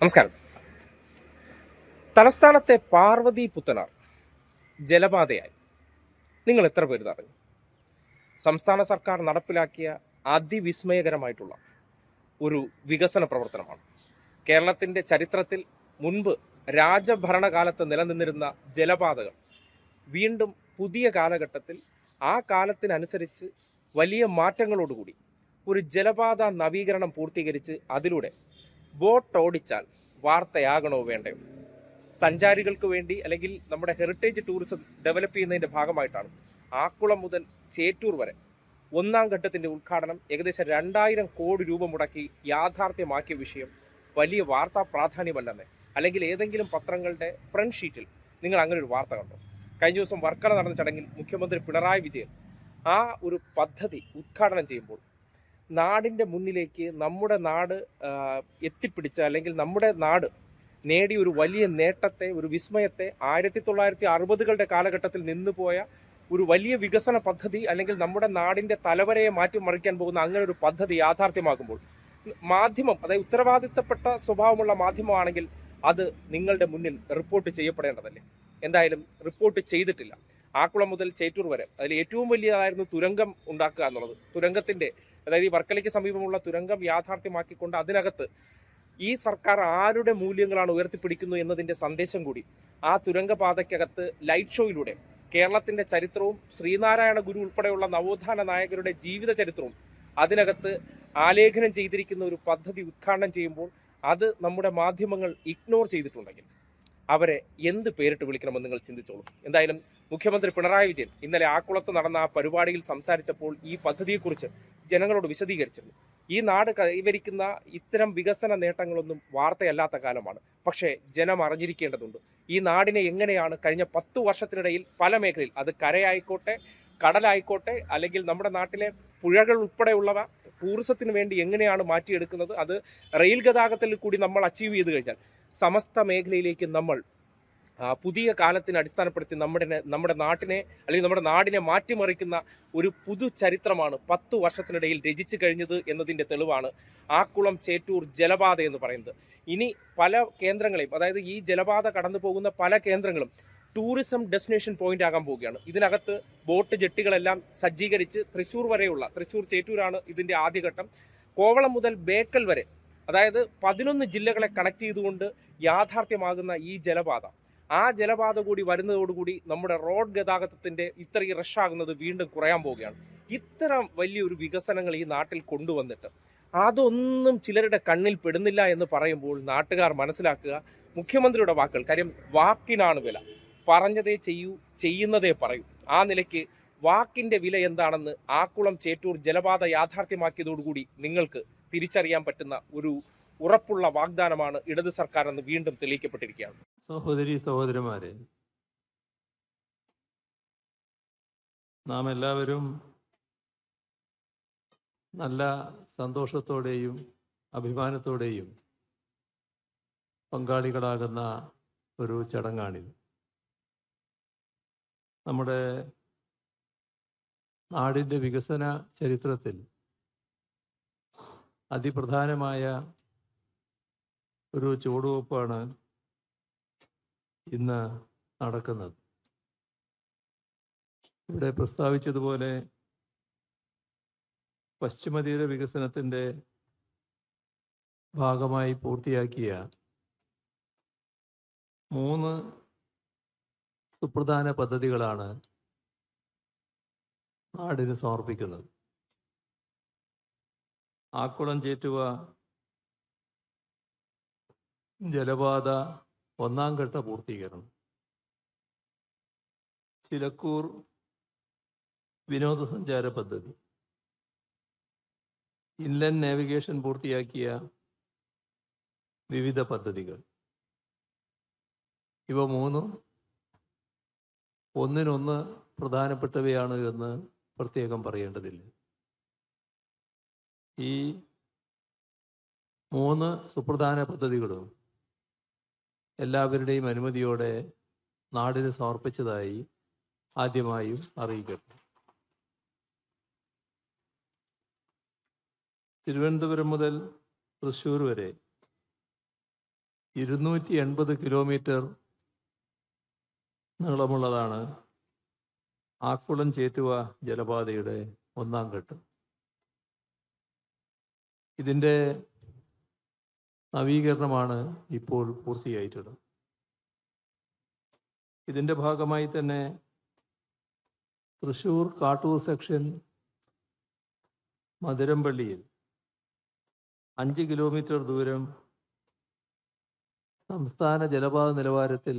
നമസ്കാരം. തലസ്ഥാനത്തെ പാർവതി പുത്തനാർ ജലപാതയായി. നിങ്ങൾ എത്ര പേര് അറിഞ്ഞു? സംസ്ഥാന സർക്കാർ നടപ്പിലാക്കിയ അതിവിസ്മയകരമായിട്ടുള്ള ഒരു വികസന പ്രവർത്തനമാണ്. കേരളത്തിൻ്റെ ചരിത്രത്തിൽ മുൻപ് രാജഭരണകാലത്ത് നിലനിന്നിരുന്ന ജലപാതകൾ വീണ്ടും പുതിയ കാലഘട്ടത്തിൽ ആ കാലത്തിനനുസരിച്ച് വലിയ മാറ്റങ്ങളോടുകൂടി ഒരു ജലപാത നവീകരണം പൂർത്തീകരിച്ച് അതിലൂടെ ബോട്ട് ഓടിച്ചാൽ വാർത്തയാകണോ വേണ്ടയോ, സഞ്ചാരികൾക്ക് വേണ്ടി അല്ലെങ്കിൽ നമ്മുടെ ഹെറിറ്റേജ് ടൂറിസം ഡെവലപ്പ് ചെയ്യുന്നതിൻ്റെ ഭാഗമായിട്ടാണ് ആക്കുളം മുതൽ ചേറ്റൂർ വരെ ഒന്നാം ഘട്ടത്തിൻ്റെ ഉദ്ഘാടനം ഏകദേശം 2000 കോടി രൂപ മുടക്കി യാഥാർത്ഥ്യമാക്കിയ വിഷയം വലിയ വാർത്താ പ്രാധാന്യമല്ലെന്ന്, അല്ലെങ്കിൽ ഏതെങ്കിലും പത്രങ്ങളുടെ ഫ്രണ്ട് ഷീറ്റിൽ നിങ്ങൾ അങ്ങനെ ഒരു വാർത്ത കണ്ടോ? കഴിഞ്ഞ ദിവസം വർക്കല നടന്ന ചടങ്ങിൽ മുഖ്യമന്ത്രി പിണറായി വിജയൻ ആ ഒരു പദ്ധതി ഉദ്ഘാടനം ചെയ്യുമ്പോൾ നാടിൻ്റെ മുന്നിലേക്ക് നമ്മുടെ നാട് എത്തിപ്പിടിച്ച, അല്ലെങ്കിൽ നമ്മുടെ നാട് നേടിയ ഒരു വലിയ നേട്ടത്തെ, ഒരു വിസ്മയത്തെ, 1960കളുടെ കാലഘട്ടത്തിൽ നിന്നുപോയ ഒരു വലിയ വികസന പദ്ധതി, അല്ലെങ്കിൽ നമ്മുടെ നാടിൻ്റെ തലവരയെ മാറ്റിമറിക്കാൻ പോകുന്ന അങ്ങനെ ഒരു പദ്ധതി യാഥാർത്ഥ്യമാകുമ്പോൾ മാധ്യമം, അതായത് ഉത്തരവാദിത്തപ്പെട്ട സ്വഭാവമുള്ള മാധ്യമമാണെങ്കിൽ അത് നിങ്ങളുടെ മുന്നിൽ റിപ്പോർട്ട് ചെയ്യപ്പെടേണ്ടതല്ലേ? എന്തായാലും റിപ്പോർട്ട് ചെയ്തിട്ടില്ല. ആക്കുളം മുതൽ ചേറ്റൂർ വരെ അതിൽ ഏറ്റവും വലിയതായിരുന്നു തുരങ്കം ഉണ്ടാക്കുക എന്നുള്ളത്. തുരങ്കത്തിൻ്റെ, അതായത് ഈ വർക്കലയ്ക്ക് സമീപമുള്ള തുരങ്കം യാഥാർത്ഥ്യമാക്കിക്കൊണ്ട് അതിനകത്ത് ഈ സർക്കാർ ആരുടെ മൂല്യങ്ങളാണ് ഉയർത്തിപ്പിടിക്കുന്നു എന്നതിൻ്റെ സന്ദേശം കൂടി ആ തുരങ്കപാതയ്ക്കകത്ത് ലൈറ്റ് ഷോയിലൂടെ കേരളത്തിൻ്റെ ചരിത്രവും ശ്രീനാരായണ ഗുരു ഉൾപ്പെടെയുള്ള നവോത്ഥാന നായകരുടെ ജീവിത ചരിത്രവും അതിനകത്ത് ആലേഖനം ചെയ്തിരിക്കുന്ന ഒരു പദ്ധതി ഉദ്ഘാടനം ചെയ്യുമ്പോൾ അത് നമ്മുടെ മാധ്യമങ്ങൾ ഇഗ്നോർ ചെയ്തിട്ടുണ്ടെങ്കിൽ അവരെ എന്ത് പേരിട്ട് വിളിക്കണമെന്ന് നിങ്ങൾ ചിന്തിച്ചോളൂ. എന്തായാലും മുഖ്യമന്ത്രി പിണറായി വിജയൻ ഇന്നലെ ആക്കുളത്ത് നടന്ന ആ പരിപാടിയിൽ സംസാരിച്ചപ്പോൾ ഈ പദ്ധതിയെക്കുറിച്ച് ജനങ്ങളോട് വിശദീകരിച്ചിരുന്നു. ഈ നാട് കൈവരിക്കുന്ന ഇത്തരം വികസന നേട്ടങ്ങളൊന്നും വാർത്തയല്ലാത്ത കാലമാണ്. പക്ഷേ ജനം അറിഞ്ഞിരിക്കേണ്ടതുണ്ട്, ഈ നാടിനെ എങ്ങനെയാണ് കഴിഞ്ഞ 10 വർഷത്തിനിടയിൽ പല മേഖലയിൽ, അത് കരയായിക്കോട്ടെ, കടലായിക്കോട്ടെ, അല്ലെങ്കിൽ നമ്മുടെ നാട്ടിലെ പുഴകൾ ഉൾപ്പെടെയുള്ളവ ടൂറിസത്തിന് വേണ്ടി എങ്ങനെയാണ് മാറ്റിയെടുക്കുന്നത്, അത് റെയിൽ ഗതാഗതത്തിൽ കൂടി നമ്മൾ അച്ചീവ് ചെയ്ത് കഴിഞ്ഞാൽ സമസ്ത മേഖലയിലേക്ക് നമ്മൾ പുതിയ കാലത്തിനെ അടിസ്ഥാനപ്പെടുത്തി നമ്മുടെ നാട്ടിനെ, അല്ലെങ്കിൽ നമ്മുടെ നാടിനെ മാറ്റിമറിക്കുന്ന ഒരു പുതു ചരിത്രമാണ് 10 വർഷത്തിനിടയിൽ രചിച്ചു കഴിഞ്ഞത് എന്നതിൻ്റെ തെളിവാണ് ആക്കുളം ചേറ്റൂർ ജലപാത എന്ന് പറയുന്നത്. ഇനി പല കേന്ദ്രങ്ങളെയും, അതായത് ഈ ജലപാത കടന്നു പോകുന്ന പല കേന്ദ്രങ്ങളും ടൂറിസം ഡെസ്റ്റിനേഷൻ പോയിന്റ് ആകാൻ പോവുകയാണ്. ഇതിനകത്ത് ബോട്ട് ജെട്ടികളെല്ലാം സജ്ജീകരിച്ച് തൃശ്ശൂർ ചേറ്റൂരാണ് ഇതിൻ്റെ ആദ്യഘട്ടം. കോവളം മുതൽ ബേക്കൽ വരെ, അതായത് 11 ജില്ലകളെ കണക്ട് ചെയ്തുകൊണ്ട് യാഥാർത്ഥ്യമാകുന്ന ഈ ജലപാത, ആ ജലപാത കൂടി വരുന്നതോടുകൂടി നമ്മുടെ റോഡ് ഗതാഗതത്തിന്റെ ഇത്രയും റഷാകുന്നത് വീണ്ടും കുറയാൻ പോവുകയാണ്. ഇത്തരം വലിയൊരു വികസനങ്ങൾ ഈ നാട്ടിൽ കൊണ്ടുവന്നിട്ട് അതൊന്നും ചിലരുടെ കണ്ണിൽ പെടുന്നില്ല എന്ന് പറയുമ്പോൾ നാട്ടുകാർ മനസ്സിലാക്കുക മുഖ്യമന്ത്രിയുടെ വാക്കുകൾ. കാര്യം വാക്കിനാണ് വില, പറഞ്ഞതേ ചെയ്യൂ, ചെയ്യുന്നതേ പറയൂ. ആ നിലയ്ക്ക് വാക്കിന്റെ വില എന്താണെന്ന് ആക്കുളം ചേറ്റൂർ ജലപാത യാഥാർത്ഥ്യമാക്കിയതോടുകൂടി നിങ്ങൾക്ക് തിരിച്ചറിയാൻ പറ്റുന്ന ഒരു ഉറപ്പുള്ള വാഗ്ദാനമാണ് ഇടത് സർക്കാർ എന്ന് വീണ്ടും തെളിയിക്കപ്പെട്ടിരിക്കുകയാണ്. സഹോദരി സഹോദരന്മാരെ, നാം എല്ലാവരും നല്ല സന്തോഷത്തോടെയും അഭിമാനത്തോടെയും പങ്കാളികളാകുന്ന ഒരു ചടങ്ങാണിത്. നമ്മുടെ നാടിൻ്റെ വികസന ചരിത്രത്തിൽ അതിപ്രധാനമായ ഒരു ചുവടുവെപ്പാണ് ഇന്ന് നടക്കുന്നത്. ഇവിടെ പ്രസ്താവിച്ചതുപോലെ പശ്ചിമതീര വികസനത്തിൻ്റെ ഭാഗമായി പൂർത്തിയാക്കിയ 3 സുപ്രധാന പദ്ധതികളാണ് നാടിന് സമർപ്പിക്കുന്നത്. ആക്കുളം ചേറ്റുവ ജലപാത ഒന്നാം ഘട്ട പൂർത്തീകരണം, ചിലക്കൂർ വിനോദസഞ്ചാര പദ്ധതി, ഇൻലൻഡ് നാവിഗേഷൻ പൂർത്തിയാക്കിയ വിവിധ പദ്ധതികൾ, ഇവ 3 ഒന്നിനൊന്ന് പ്രധാനപ്പെട്ടവയാണ് എന്ന് പ്രത്യേകം പറയേണ്ടതില്ല. ഈ 3 സുപ്രധാന പദ്ധതികളും എല്ലാവരുടെയും അനുമതിയോടെ നാടിന് സമർപ്പിച്ചതായി ആദ്യമായും അറിയിക്കട്ടെ. തിരുവനന്തപുരം മുതൽ തൃശ്ശൂർ വരെ 280 കിലോമീറ്റർ നീളമുള്ളതാണ് ആക്കുളം ചേറ്റുവ ജലപാതയുടെ ഒന്നാം ഘട്ടം. ഇതിൻ്റെ നവീകരണമാണ് ഇപ്പോൾ പൂർത്തിയായിട്ടുള്ളത്. ഇതിൻ്റെ ഭാഗമായി തന്നെ തൃശ്ശൂർ കാട്ടൂർ സെക്ഷൻ മധുരംപള്ളിയിൽ 5 കിലോമീറ്റർ ദൂരം സംസ്ഥാന ജലപാത നിലവാരത്തിൽ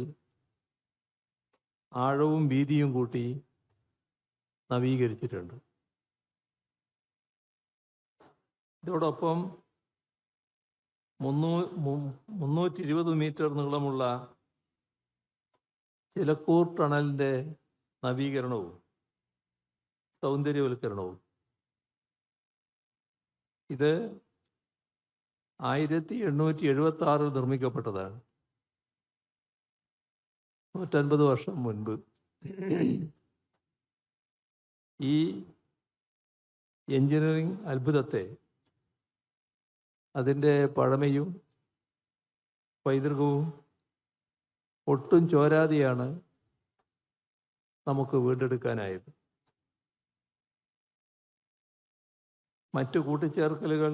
ആഴവും വീതിയും കൂട്ടി നവീകരിച്ചിട്ടുണ്ട്. ഇതോടൊപ്പം 320 മീറ്റർ നീളമുള്ള ചിലക്കൂർ ടണലിൻ്റെ നവീകരണവും സൗന്ദര്യവൽക്കരണവും ഇത് 1876 നിർമ്മിക്കപ്പെട്ടതാണ്, 150 വർഷം മുൻപ്. ഈ എഞ്ചിനീയറിംഗ് അത്ഭുതത്തെ അതിൻ്റെ പഴമയും പൈതൃകവും ഒട്ടും ചോരാതെയാണ് നമുക്ക് വീണ്ടെടുക്കാനായത്. മറ്റു കൂട്ടിച്ചേർക്കലുകൾ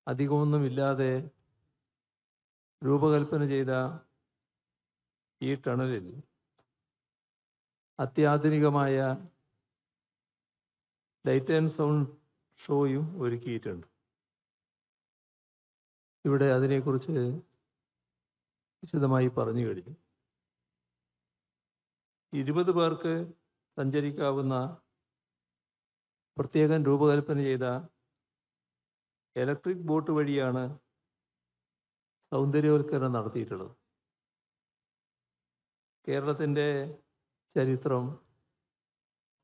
അധികമൊന്നുമില്ലാതെ രൂപകൽപ്പന ചെയ്ത ഈ ടണലിൽ അത്യാധുനികമായ ലൈറ്റ് ആൻഡ് സൗണ്ട് ഷോയും ഒരുക്കിയിട്ടുണ്ട്. ഇവിടെ അതിനെക്കുറിച്ച് വിശദമായി പറഞ്ഞു കഴിഞ്ഞു. 20 പേർക്ക് സഞ്ചരിക്കാവുന്ന പ്രത്യേകം രൂപകൽപ്പന ചെയ്ത ഇലക്ട്രിക് ബോട്ട് വഴിയാണ് സൗന്ദര്യവൽക്കരണം നടത്തിയിട്ടുള്ളത്. കേരളത്തിൻ്റെ ചരിത്രം,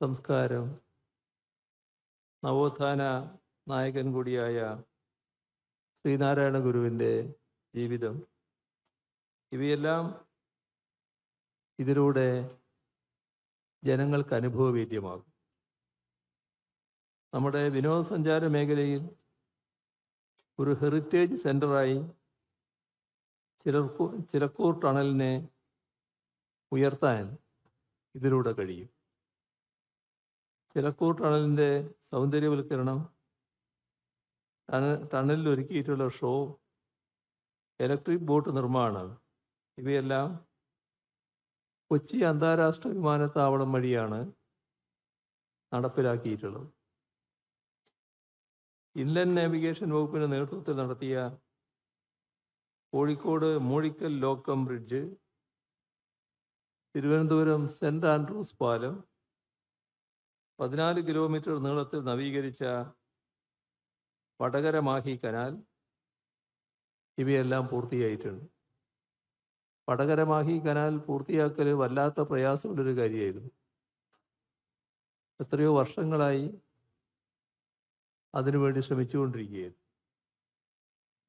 സംസ്കാരം, നവോത്ഥാന നായകൻ കൂടിയായ ശ്രീനാരായണ ഗുരുവിൻ്റെ ജീവിതം, ഇവയെല്ലാം ഇതിലൂടെ ജനങ്ങൾക്ക് അനുഭവവേദ്യമാകും. നമ്മുടെ വിനോദസഞ്ചാര മേഖലയിൽ ഒരു ഹെറിറ്റേജ് സെൻ്ററായി ചിലക്കൂർ ടണലിനെ ഉയർത്താൻ ഇതിലൂടെ കഴിയും. ചിലക്കൂർ ടണലിൻ്റെ സൗന്ദര്യവൽക്കരണം, ടണലിൽ ഒരുക്കിയിട്ടുള്ള ഷോ, ഇലക്ട്രിക് ബോട്ട് നിർമ്മാണം, ഇവയെല്ലാം കൊച്ചി അന്താരാഷ്ട്ര വിമാനത്താവളം വഴിയാണ് നടപ്പിലാക്കിയിട്ടുള്ളത്. ഇൻലൻഡ് നാവിഗേഷൻ വകുപ്പിൻ്റെ നേതൃത്വത്തിൽ നടത്തിയ Kozhikode Moozhikkal lock cum bridge, Thiruvananthapuram saint Andrews പാലം, 14 കിലോമീറ്റർ നീളത്തിൽ നവീകരിച്ച വടകര മാഹി കനാൽ, ഇവയെല്ലാം പൂർത്തിയായിട്ടുണ്ട്. വടകര മാഹി കനാൽ പൂർത്തിയാക്കൽ വല്ലാത്ത പ്രയാസമുള്ളൊരു കാര്യമായിരുന്നു. എത്രയോ വർഷങ്ങളായി അതിനുവേണ്ടി ശ്രമിച്ചുകൊണ്ടിരിക്കുകയായിരുന്നു.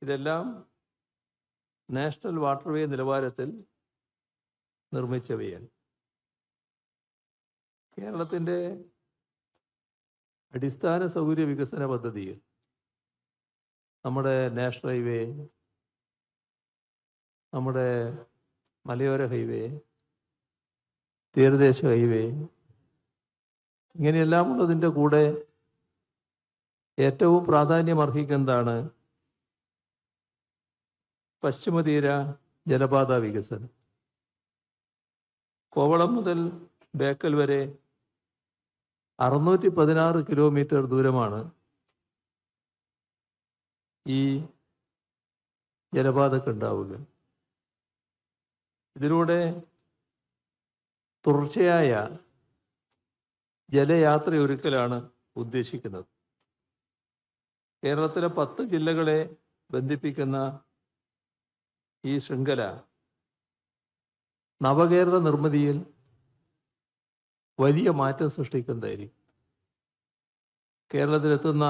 ഇതെല്ലാം നാഷണൽ വാട്ടർവേ നിലവാരത്തിൽ നിർമ്മിച്ചവയാണ്. കേരളത്തിൻ്റെ അടിസ്ഥാന സൗകര്യ വികസന പദ്ധതിയിൽ നമ്മുടെ നാഷണൽ ഹൈവേ, നമ്മുടെ മലയോര ഹൈവേ, തീരദേശ ഹൈവേ, ഇങ്ങനെയെല്ലാം ഉള്ളതിൻ്റെ കൂടെ ഏറ്റവും പ്രാധാന്യമർഹിക്കുന്നതാണ് പശ്ചിമതീര ജലപാത വികസനം. കോവളം മുതൽ ബേക്കൽ വരെ 616 കിലോമീറ്റർ ദൂരമാണ് ഈ ജലപാതക്കുണ്ടാവുക. ഇതിലൂടെ തുടർച്ചയായ ജലയാത്രയൊരുക്കലാണ് ഉദ്ദേശിക്കുന്നത്. കേരളത്തിലെ 10 ജില്ലകളെ ബന്ധിപ്പിക്കുന്ന ഈ ശൃംഖല നവകേരള നിർമ്മിതിയിൽ വലിയ മാറ്റം സൃഷ്ടിക്കുന്നതായിരിക്കും. കേരളത്തിലെത്തുന്ന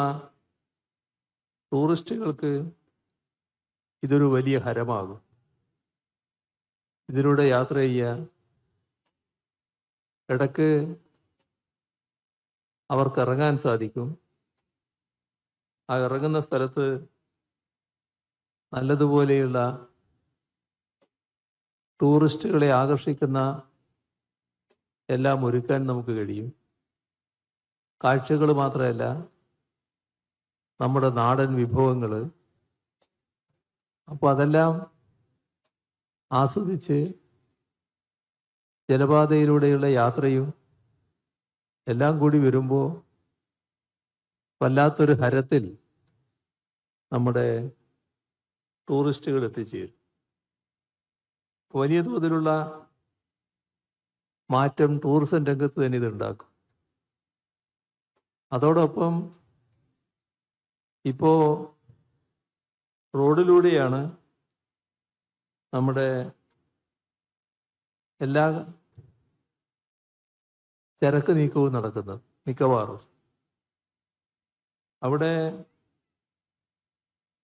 ടൂറിസ്റ്റുകൾക്ക് ഇതൊരു വലിയ ഹരമാകും. ഇതിലൂടെ യാത്ര ചെയ്യുക, ഇടയ്ക്ക് അവർക്ക് ഇറങ്ങാൻ സാധിക്കും. ആ ഇറങ്ങുന്ന സ്ഥലത്ത് നല്ലതുപോലെയുള്ള ടൂറിസ്റ്റുകളെ ആകർഷിക്കുന്ന എല്ലാം ഒരുക്കാൻ നമുക്ക് കഴിയും. കാഴ്ചകൾ മാത്രമല്ല, നമ്മുടെ നാടൻ വിഭവങ്ങൾ, അപ്പോൾ അതെല്ലാം ആസ്വദിച്ച് ജലപാതയിലൂടെയുള്ള യാത്രയും എല്ലാം കൂടി വരുമ്പോൾ വല്ലാത്തൊരു ഹരത്തിൽ നമ്മുടെ ടൂറിസ്റ്റുകൾ എത്തിച്ചേരും. വലിയ തോതിലുള്ള മാറ്റം ടൂറിസം രംഗത്ത് തന്നെ ഇതുണ്ടാക്കും. അതോടൊപ്പം ഇപ്പോൾ റോഡിലൂടെയാണ് നമ്മുടെ എല്ലാ ചരക്ക് നീക്കവും നടക്കുന്നത് മിക്കവാറും. അവിടെ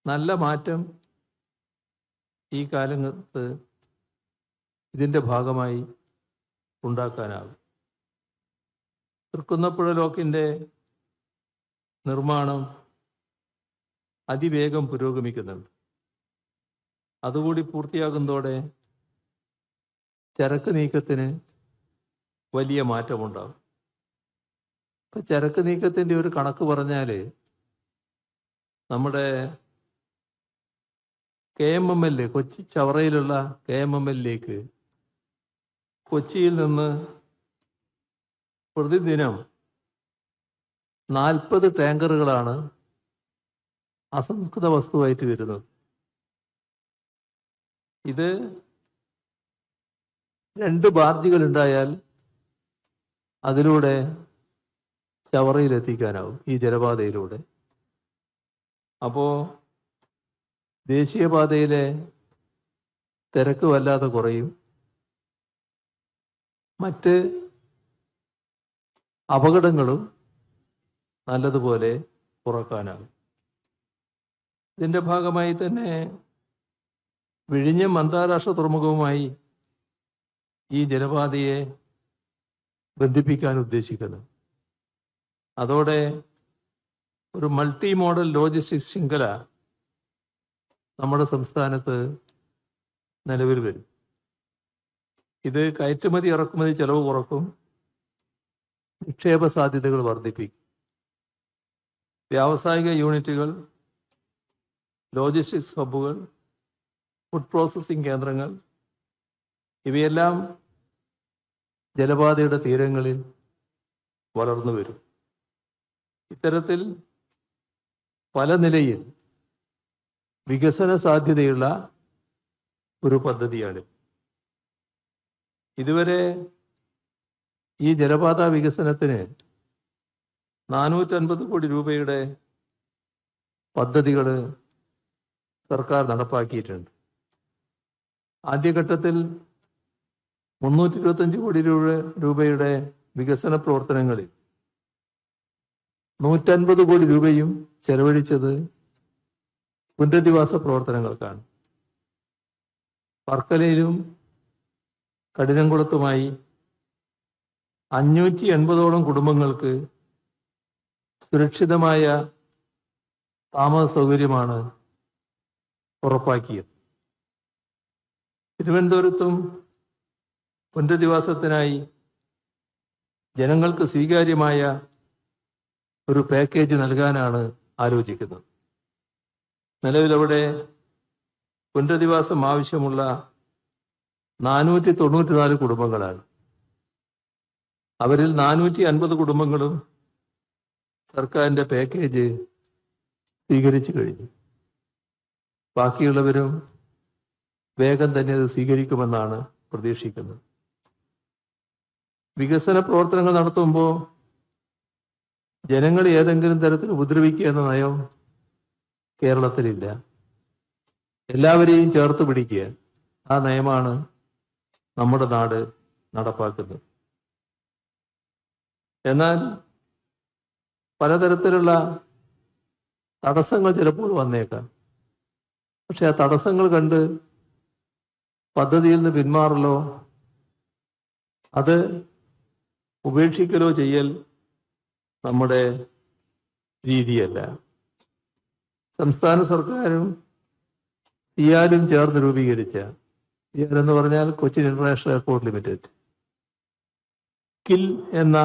നല്ല മാറ്റം ഈ കാലത്ത് ഇതിൻ്റെ ഭാഗമായി ഉണ്ടാക്കാനാകും. തൃക്കുന്നപ്പുഴ ലോക്കിൻ്റെ നിർമ്മാണം അതിവേഗം പുരോഗമിക്കുന്നുണ്ട്. അതുകൂടി പൂർത്തിയാകുന്നതോടെ ചരക്ക് നീക്കത്തിന് വലിയ മാറ്റമുണ്ടാകും. ഇപ്പം ചരക്ക് നീക്കത്തിൻ്റെ ഒരു കണക്ക് പറഞ്ഞാൽ, നമ്മുടെ KMML, കൊച്ചി ചവറയിലുള്ള KMML-ലേക്ക് കൊച്ചിയിൽ നിന്ന് പ്രതിദിനം 40 ടാങ്കറുകളാണ് അസംസ്കൃത വസ്തുവായിട്ട് വരുന്നത്. ഇത് 2 ബാർജുകൾ ഉണ്ടായാൽ അതിലൂടെ ചവറയിലെത്തിക്കാനാവും, ഈ ജലപാതയിലൂടെ. അപ്പോൾ ദേശീയപാതയിലെ തിരക്ക് വല്ലാതെ കുറയും. മറ്റ് അപകടങ്ങളും നല്ലതുപോലെ കുറക്കാനാകും. ഇതിൻ്റെ ഭാഗമായി തന്നെ വിഴിഞ്ഞം അന്താരാഷ്ട്ര തുറമുഖവുമായി ഈ ജലപാതയെ ബന്ധിപ്പിക്കാൻ ഉദ്ദേശിക്കുന്നു. അതോടെ ഒരു മൾട്ടി മോഡൽ ലോജിസ്റ്റിക്സ് ശൃംഖല നമ്മുടെ സംസ്ഥാനത്ത് നിലവിൽ വരും. ഇത് കയറ്റുമതി ഇറക്കുമതി ചെലവ് കുറക്കും, നിക്ഷേപ സാധ്യതകൾ വർദ്ധിപ്പിക്കും. വ്യാവസായിക യൂണിറ്റുകൾ, ലോജിസ്റ്റിക്സ് ഹബ്ബുകൾ, ഫുഡ് പ്രോസസ്സിംഗ് കേന്ദ്രങ്ങൾ, ഇവയെല്ലാം ജലപാതയുടെ തീരങ്ങളിൽ വളർന്നു വരും. ഇത്തരത്തിൽ പല നിലയിൽ വികസന സാധ്യതയുള്ള ഒരു പദ്ധതിയാണ്. ഇതുവരെ ഈ ജലപാത വികസനത്തിന് 450 കോടി രൂപയുടെ പദ്ധതികൾ സർക്കാർ നടപ്പാക്കിയിട്ടുണ്ട്. ആദ്യഘട്ടത്തിൽ 325 കോടി രൂപയുടെ വികസന പ്രവർത്തനങ്ങളിൽ 150 കോടി രൂപയും ചെലവഴിച്ചത് പുനരധിവാസ പ്രവർത്തനങ്ങൾക്കാണ്. വർക്കലയിലും കഠിനംകുളത്തുമായി 580ഓളം കുടുംബങ്ങൾക്ക് സുരക്ഷിതമായ താമസ സൗകര്യമാണ് ഉറപ്പാക്കിയത്. തിരുവനന്തപുരത്തും പുനരധിവാസത്തിനായി ജനങ്ങൾക്ക് സ്വീകാര്യമായ ഒരു പാക്കേജ് നൽകാനാണ് ആലോചിക്കുന്നത്. നിലവിലവിടെ പുനരധിവാസം ആവശ്യമുള്ള 494 കുടുംബങ്ങളാണ്. അവരിൽ 450 കുടുംബങ്ങളും സർക്കാരിൻ്റെ പാക്കേജ് സ്വീകരിച്ചു കഴിഞ്ഞു. ബാക്കിയുള്ളവരും വേഗം തന്നെ അത് സ്വീകരിക്കുമെന്നാണ് പ്രതീക്ഷിക്കുന്നത്. വികസന പ്രവർത്തനങ്ങൾ നടത്തുമ്പോൾ ജനങ്ങളെ ഏതെങ്കിലും തരത്തിൽ ഉപദ്രവിക്കുക എന്ന നയം കേരളത്തിലില്ല. എല്ലാവരെയും ചേർത്ത് പിടിക്കുക, ആ നയമാണ് നമ്മുടെ നാട് നടപ്പാക്കുന്നത്. എന്നാൽ പലതരത്തിലുള്ള തടസ്സങ്ങൾ ചിലപ്പോൾ വന്നേക്കാം. പക്ഷെ ആ തടസ്സങ്ങൾ കണ്ട് പദ്ധതിയിൽ നിന്ന് പിന്മാറലോ അത് ഉപേക്ഷിക്കലോ ചെയ്യൽ നമ്മുടെ രീതിയല്ല. സംസ്ഥാന സർക്കാരും സിയാലും ചേർന്ന് രൂപീകരിച്ച എന്ന് പറഞ്ഞാൽ Cochin international airport limited. Kill എന്ന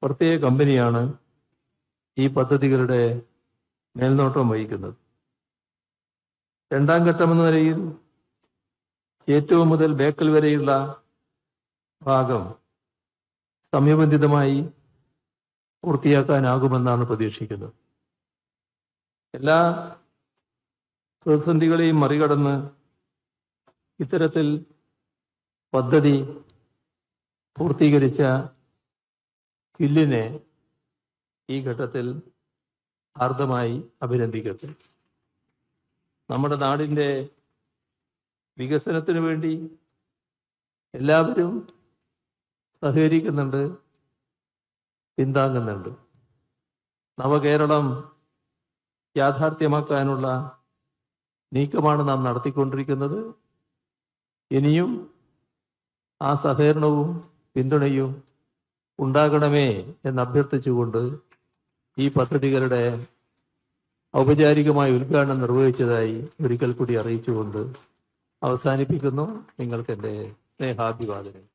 പ്രത്യേക കമ്പനിയാണ് ഈ പദ്ധതികളുടെ മേൽനോട്ടം വഹിക്കുന്നത്. രണ്ടാം ഘട്ടമെന്ന നിലയിൽ ചേറ്റവും മുതൽ ബേക്കൽ വരെയുള്ള ഭാഗം സമയബന്ധിതമായി പൂർത്തിയാക്കാനാകുമെന്നാണ് പ്രതീക്ഷിക്കുന്നത്. എല്ലാ പ്രതിസന്ധികളെയും മറികടന്ന് ഇത്തരത്തിൽ പദ്ധതി പൂർത്തീകരിച്ച കില്ലിനെ ഈ ഘട്ടത്തിൽ ഹാർദമായി അഭിനന്ദിക്കട്ടെ. നമ്മുടെ നാടിൻ്റെ വികസനത്തിന് വേണ്ടി എല്ലാവരും സഹകരിക്കുന്നുണ്ട്, പിന്താങ്ങുന്നുണ്ട്. നവകേരളം യാഥാർത്ഥ്യമാക്കാനുള്ള നീക്കമാണ് നാം നടത്തിക്കൊണ്ടിരിക്കുന്നത്. ഇനിയും ആ സഹകരണവും പിന്തുണയും ഉണ്ടാകണമേ എന്ന് അഭ്യർത്ഥിച്ചുകൊണ്ട് ഈ പദ്ധതികളുടെ ഔപചാരികമായ ഉദ്ഘാടനം നിർവഹിച്ചതായി ഒരിക്കൽ കൂടി അറിയിച്ചുകൊണ്ട് അവസാനിപ്പിക്കുന്നു. നിങ്ങൾക്ക് എൻ്റെ സ്നേഹാഭിവാദനം.